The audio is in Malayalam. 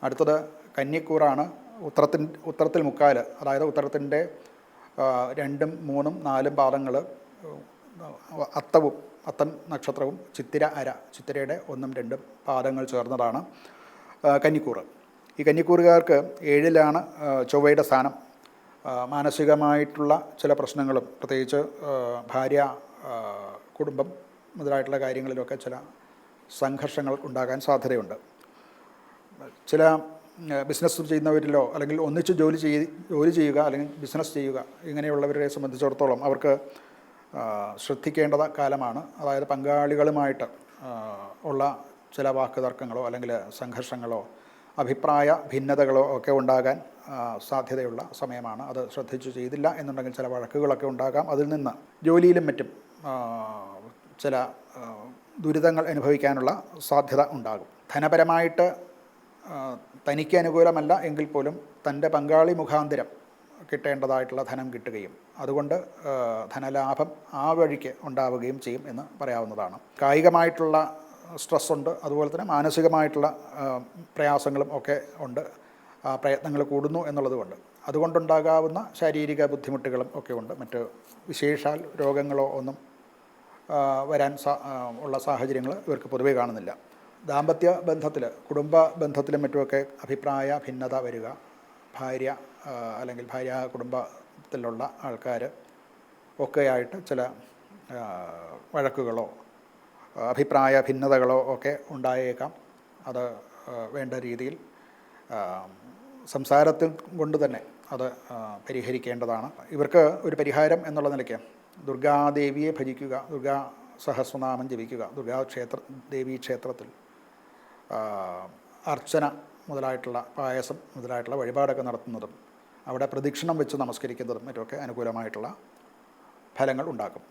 അടുത്തത് കന്നിക്കൂറാണ്. ഉത്തരത്തിൽ മുക്കാൽ, അതായത് ഉത്തരത്തിൻ്റെ 2, 3, 4 പാദങ്ങൾ അത്തം നക്ഷത്രവും ചിത്തിര അര, ചിത്തിരയുടെ 1, 2 പാദങ്ങൾ ചേർന്നതാണ് കന്നിക്കൂറ്. ഈ കന്നിക്കൂറുകാർക്ക് 7-ലാണ് ചൊവ്വയുടെ സ്ഥാനം. മാനസികമായിട്ടുള്ള ചില പ്രശ്നങ്ങളും, പ്രത്യേകിച്ച് ഭാര്യ, കുടുംബം മുതലായിട്ടുള്ള കാര്യങ്ങളിലൊക്കെ ചില സംഘർഷങ്ങൾ ഉണ്ടാകാൻ സാധ്യതയുണ്ട്. ചില ബിസിനസ് ചെയ്യുന്നവരിലോ അല്ലെങ്കിൽ ഒന്നിച്ച് ജോലി ചെയ്യുക അല്ലെങ്കിൽ ബിസിനസ് ചെയ്യുക ഇങ്ങനെയുള്ളവരെ സംബന്ധിച്ചിടത്തോളം അവർക്ക് ശ്രദ്ധിക്കേണ്ട കാലമാണ്. അതായത് പങ്കാളികളുമായിട്ട് ഉള്ള ചില വാക്ക് തർക്കങ്ങളോ അല്ലെങ്കിൽ സംഘർഷങ്ങളോ അഭിപ്രായ ഭിന്നതകളോ ഒക്കെ ഉണ്ടാകാൻ സാധ്യതയുള്ള സമയമാണ്. അത് ശ്രദ്ധിച്ചു ചെയ്തില്ല എന്നുണ്ടെങ്കിൽ ചില വഴക്കുകളൊക്കെ ഉണ്ടാകാം. അതിൽ നിന്ന് ജോലിയിലും മറ്റും ചില ദുരിതങ്ങൾ അനുഭവിക്കാനുള്ള സാധ്യത ഉണ്ടാകും. ധനപരമായിട്ട് തനിക്ക് അനുകൂലമല്ല എങ്കിൽ പോലും തൻ്റെ പങ്കാളി മുഖാന്തരം കിട്ടേണ്ടതായിട്ടുള്ള ധനം കിട്ടുകയും അതുകൊണ്ട് ധനലാഭം ആ വഴിക്ക് ഉണ്ടാവുകയും ചെയ്യും എന്ന് പറയാവുന്നതാണ്. കായികമായിട്ടുള്ള സ്ട്രെസ്സുണ്ട്, അതുപോലെ തന്നെ മാനസികമായിട്ടുള്ള പ്രയാസങ്ങളും ഒക്കെ ഉണ്ട്. പ്രയത്നങ്ങൾ കൂടുന്നു എന്നുള്ളതുകൊണ്ട് അതുകൊണ്ടുണ്ടാകാവുന്ന ശാരീരിക ബുദ്ധിമുട്ടുകളും ഒക്കെ ഉണ്ട്. മറ്റ് വിശേഷാൽ രോഗങ്ങളോ ഒന്നും വരാൻ ഉള്ള സാഹചര്യങ്ങൾ ഇവർക്ക് പൊതുവേ കാണുന്നില്ല. ദാമ്പത്യ ബന്ധത്തിൽ, കുടുംബ ബന്ധത്തിലും മറ്റുമൊക്കെ അഭിപ്രായ ഭിന്നത വരിക, ഭാര്യ അല്ലെങ്കിൽ ഭാര്യ കുടുംബത്തിലുള്ള ആൾക്കാർ ഒക്കെയായിട്ട് ചില വഴക്കുകളോ അഭിപ്രായ ഭിന്നതകളോ ഒക്കെ ഉണ്ടായേക്കാം. അത് വേണ്ട രീതിയിൽ സംസാരത്തിൽ കൊണ്ട് തന്നെ അത് പരിഹരിക്കേണ്ടതാണ്. ഇവർക്ക് ഒരു പരിഹാരം എന്നുള്ള നിലയ്ക്ക് ദുർഗാദേവിയെ ഭജിക്കുക, ദുർഗാ സഹസ്രനാമം ജപിക്കുക, ദേവീ ക്ഷേത്രത്തിൽ അർച്ചന മുതലായിട്ടുള്ള പായസം മുതലായിട്ടുള്ള വഴിപാടൊക്കെ നടത്തുന്നതും അവിടെ പ്രദക്ഷിണം വെച്ച് നമസ്കരിക്കുന്നതും മറ്റുമൊക്കെ അനുകൂലമായിട്ടുള്ള ഫലങ്ങൾ ഉണ്ടാക്കും.